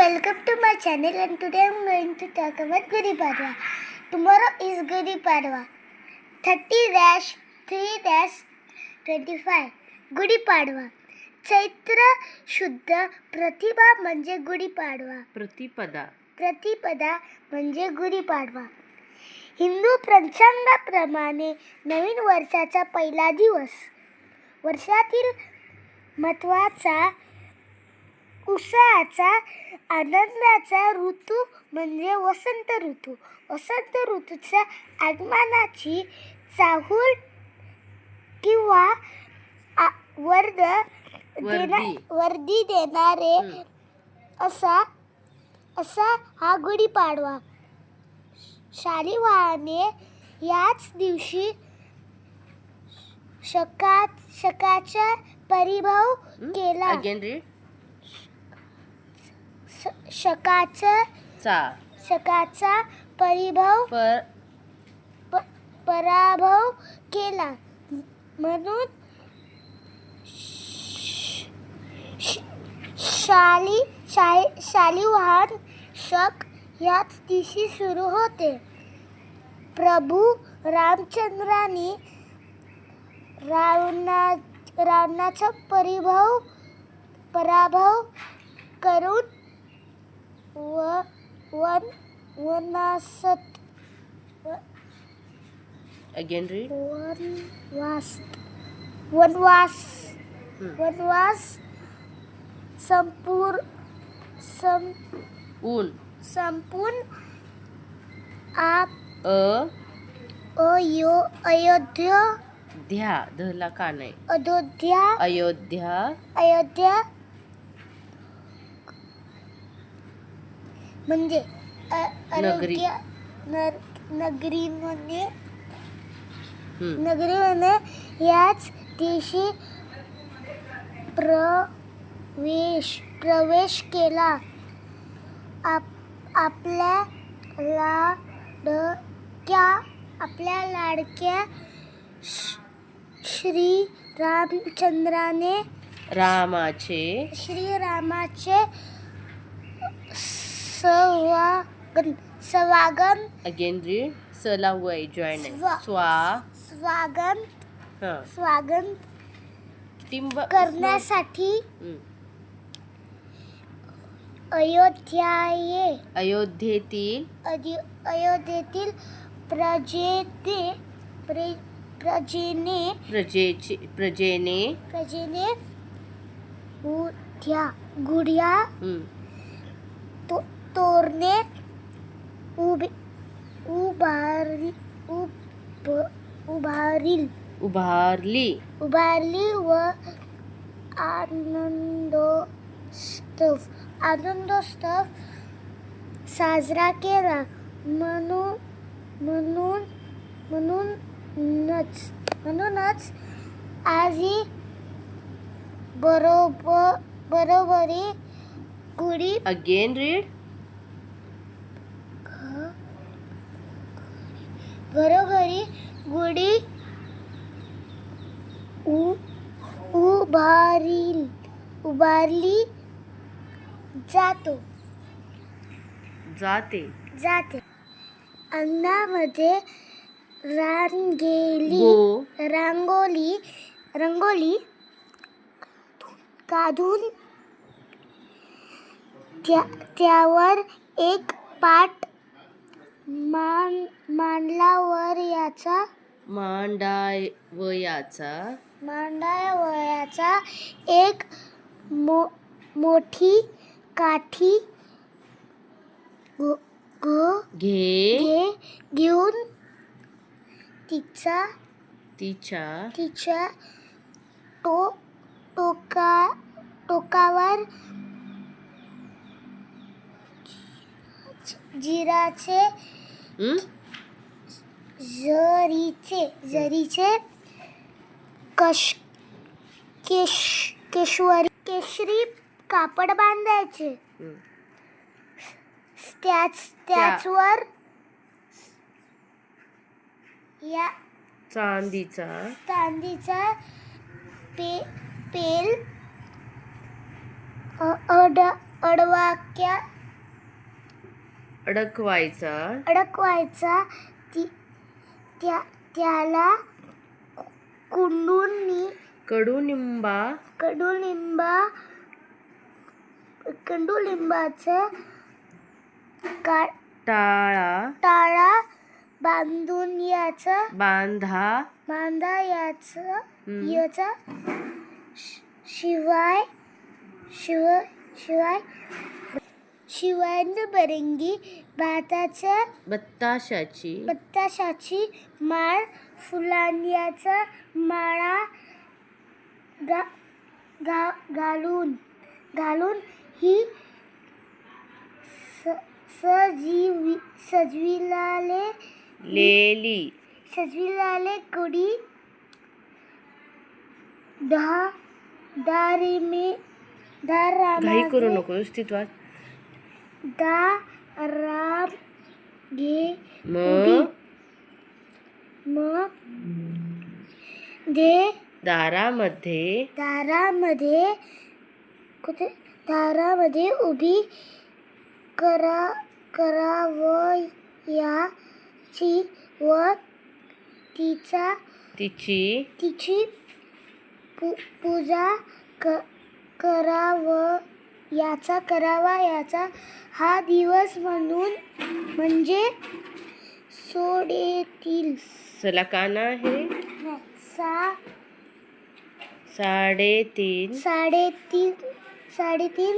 welcome to my channel, and today I'm going to talk about Gudi Padwa. Tomorrow is Gudi Padwa. 30-3-25 Gudi Padwa. चैत्र शुद्ध प्रतिभा म्हणजे गुढी पाडवा. प्रतिपदा म्हणजे गुढी पाडवा. हिंदू पंचांगाप्रमाणे नवीन वर्षाचा पहिला दिवस. वर्षातील महत्त्वाचा उत्साहाचा आनंदाचा ऋतू म्हणजे वसंत ऋतू. वसंत ऋतूच्या आगमनाची चाहूल किंवा वर्दी देणारे असा हा गुढीपाडवा. शालिवाहनाने याच दिवशी शकाचा पराभव केला. शकाचा पराभव केला म्हणून शालिवाहन शक याच दिवशी सुरू होते. प्रभू रामचंद्राने रावणाचा पराभव करून वनवास संपून अयोध्या म्हणजे नगरीमध्ये याच दिवशी प्रवेश केला. आपल्या लाडक्या श्रीरामाचे स्वागत करण्यासाठी अयोध्येतील प्रजेने गुढ्या तोरणे उभारली व आनंदोत्सव साजरा केला. म्हणूनच आजही बरोबरी गुढी घरोघरी गुढी उभारली जाते. अंगणामध्ये रांगोळी काढून त्यावर एक पाट मांडावयाचा एक मोठी काठी घेऊन तिच्या टोकावर जिराचे जरीचे केशरी कापड बांधायचे. त्याचवर या चांदीचा पेल अडवाक्या अडकवायचा त्याला कडुलिंबाचं टाळा बांधून बांधायचा शिवाय रंगीबेरंगी बत्ताशाची माळ फुलांच्या माळा घालून ही सजविलेली गुढी दारामध्ये उभी करावयाची व तिची पूजा करावयाचा हा दिवस म्हणजे सोडेतील साडेतीन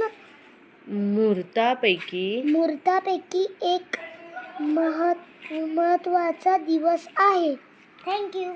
मुहूर्तापैकी एक महत्त्वाचा दिवस आहे. थँक्यू.